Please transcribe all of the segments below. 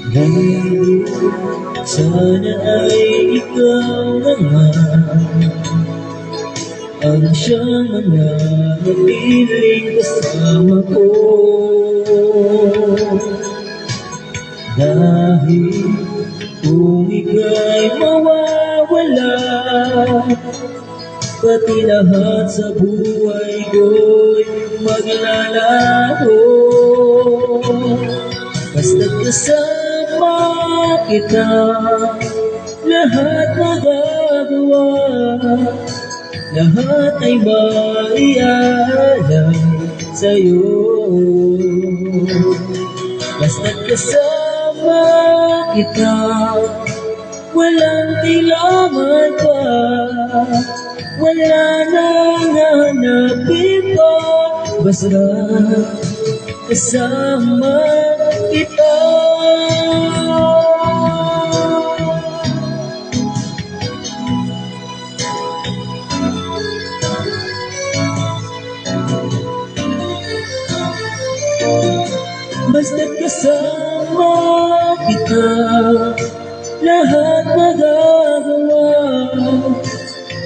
Dahil sana ay ikaw naman ang siyang mananatiling kasama ko. Dahil kung ika'y mawawala, pati lahat sa buhay ko'y maglalaho. Basta't kasama kita, lahat magagawa, lahat ay maialay sa'yo. Basta't kasama kita, walang kailangan pa, wala nang hanapin pa. Basta kasama kita. Basta't kasama kita, lahat magagawa,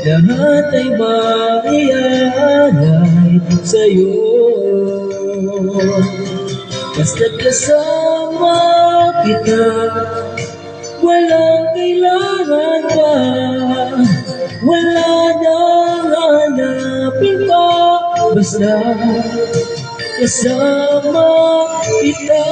lahat ay maialay sa'yo. Basta't kasama kita, walang kailangan pa, wala nang hanapin pa. Basta kasama kita.